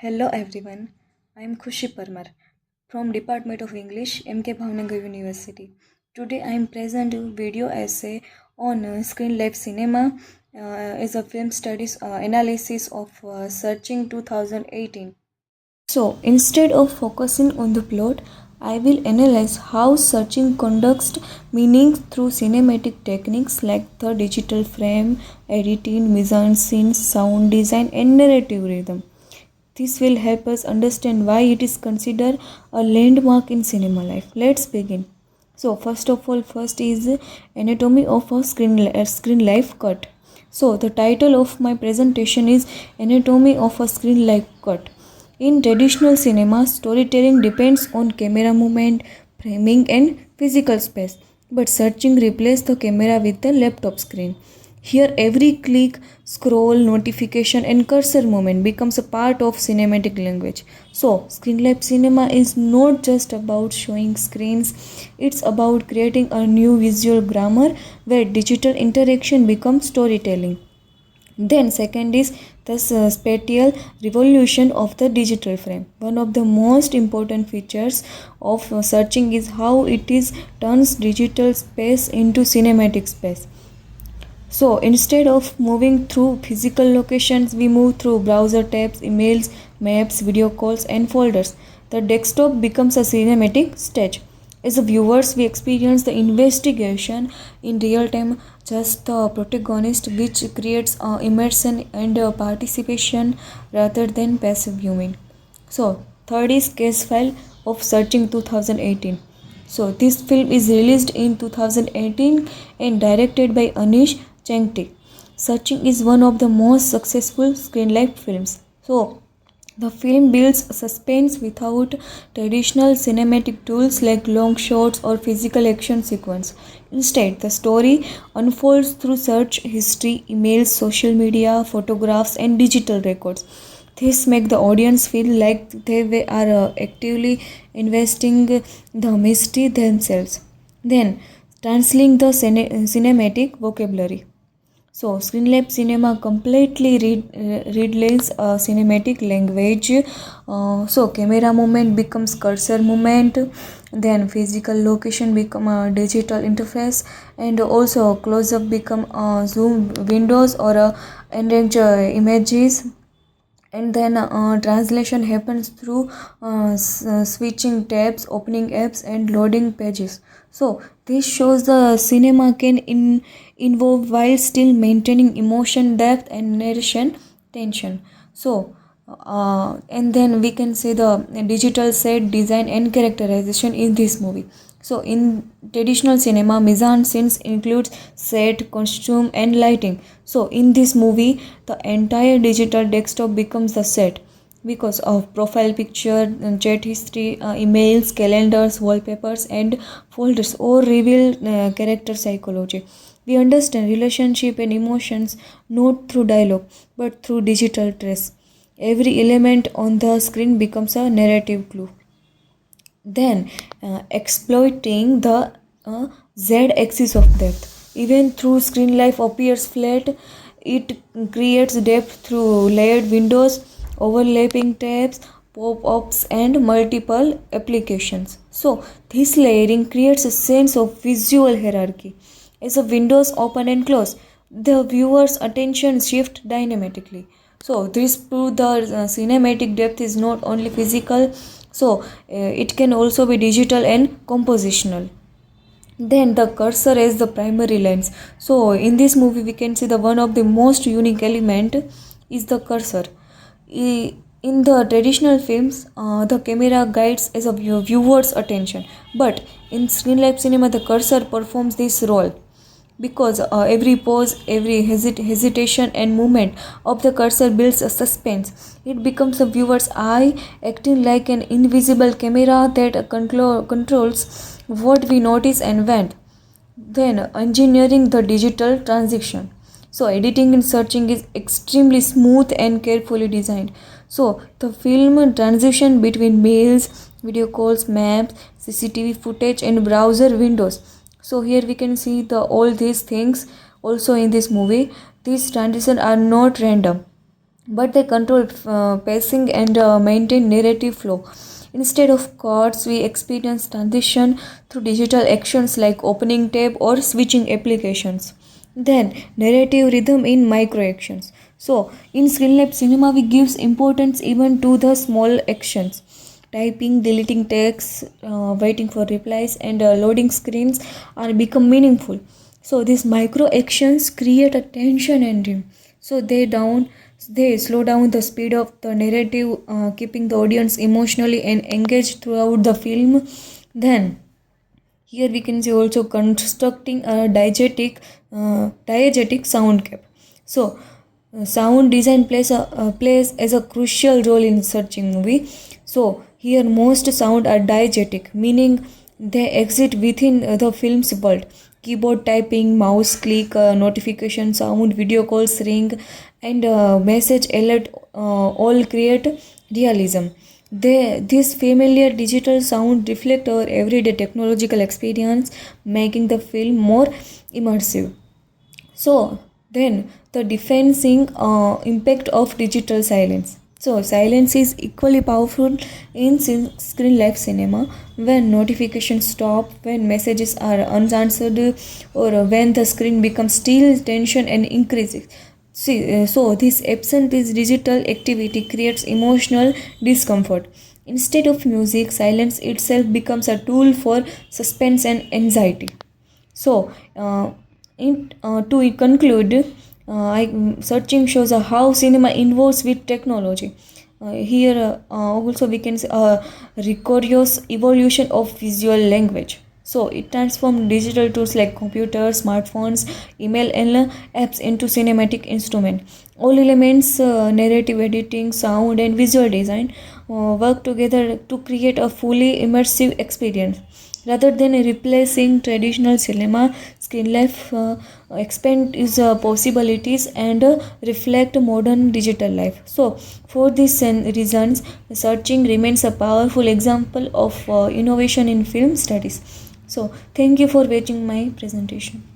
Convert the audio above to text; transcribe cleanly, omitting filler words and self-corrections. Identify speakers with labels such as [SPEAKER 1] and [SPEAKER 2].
[SPEAKER 1] Hello everyone, I am Khushi Parmar from Department of English, MK Bhavnagar University. Today I am present a video essay on Screenlife Cinema as a film studies analysis of Searching 2018. So instead of focusing on the plot, I will analyze how Searching conducts meaning through cinematic techniques like the digital frame, editing, mise-en-scene, sound design and narrative rhythm. This will help us understand why it is considered a landmark in cinema life. Let's begin. So first of all, first is anatomy of a screen life cut. So the title of my presentation is Anatomy of a Screen Life Cut. In traditional cinema, storytelling depends on camera movement, framing and physical space. But Searching replaces the camera with the laptop screen. Here every click, scroll, notification and cursor movement becomes a part of cinematic language. So, Screenlife Cinema is not just about showing screens, it's about creating a new visual grammar where digital interaction becomes storytelling. Then second is the spatial revolution of the digital frame. One of the most important features of Searching is how it is turns digital space into cinematic space. So instead of moving through physical locations, we move through browser tabs, emails, maps, video calls, and folders. The desktop becomes a cinematic stage. As viewers, we experience the investigation in real time, just the protagonist, which creates immersion and participation rather than passive viewing. So, third is case file of Searching 2018. So, this film is released in 2018 and directed by Aneesh Chaganty. Searching is one of the most successful Screenlife films. So, the film builds suspense without traditional cinematic tools like long shots or physical action sequence. Instead, the story unfolds through search history, emails, social media, photographs, and digital records. This makes the audience feel like they are actively investing the mystery themselves. Then, translating the cinematic vocabulary. So, Screenlife Cinema completely readlays cinematic language. So, camera movement becomes cursor movement, then physical location become a digital interface, and also close-up become zoom windows or enlarge images, and then translation happens through switching tabs, opening apps and loading pages. So this shows the cinema can involve while still maintaining emotion, depth and narration tension. So and then we can see the digital set design and characterization in this movie. So in traditional cinema, mise-en-scenes includes set, costume and lighting. So in this movie, the entire digital desktop becomes the set because of profile picture, chat history, emails, calendars, wallpapers and folders all reveal character psychology. We understand relationship and emotions not through dialogue but through digital trace. Every element on the screen becomes a narrative clue. Then exploiting the z-axis of depth. Even through screen life appears flat, it creates depth through layered windows, overlapping tabs, pop-ups and multiple applications. So this layering creates a sense of visual hierarchy. As the windows open and close, the viewer's attention shifts dynamically. So this proves the cinematic depth is not only physical, so it can also be digital and compositional. Then the cursor is the primary lens. So in this movie we can see the one of the most unique element is the cursor. In the traditional films, the camera guides as a viewer's attention, but in Screenlife Cinema the cursor performs this role because every pose, every hesitation and movement of the cursor builds a suspense. It becomes a viewer's eye, acting like an invisible camera that controls what we notice and when. Then engineering the digital transition. So editing and Searching is extremely smooth and carefully designed. So the film transition between mails, video calls, maps, CCTV footage and browser windows. So here we can see the all these things also in this movie. These transitions are not random. but they control pacing and maintain narrative flow. Instead of chords, we experience transition through digital actions like opening tab or switching applications. Then, narrative rhythm in micro actions. So, in Screenlife Cinema, we gives importance even to the small actions. Typing, deleting text, waiting for replies, and loading screens are become meaningful. So, these micro actions create a tension and rhythm. So, they slow down the speed of the narrative, keeping the audience emotionally and engaged throughout the film. Then, here we can see also constructing a diegetic sound cap. So, sound design plays as a crucial role in searching movie. So, here most sound are diegetic, meaning they exist within the film's world. Keyboard typing, mouse click, notification sound, video calls ring, and message alert all create realism. This familiar digital sound reflect our everyday technological experience, making the film more immersive. So then the defensing impact of digital silence. So silence is equally powerful in screen life cinema. When notifications stop, when messages are unanswered, or when the screen becomes still, tension and increases. See, so this absent this digital activity creates emotional discomfort. Instead of music, silence itself becomes a tool for suspense and anxiety. So, to conclude, searching shows how cinema involves with technology. Here also we can see a rigorous evolution of visual language. So it transformed digital tools like computers, smartphones, email, and apps into cinematic instrument. All elements, narrative editing, sound, and visual design, work together to create a fully immersive experience. Rather than replacing traditional cinema, Screen Life expand its possibilities and reflect modern digital life. So, for these reasons, searching remains a powerful example of innovation in film studies. So, thank you for watching my presentation.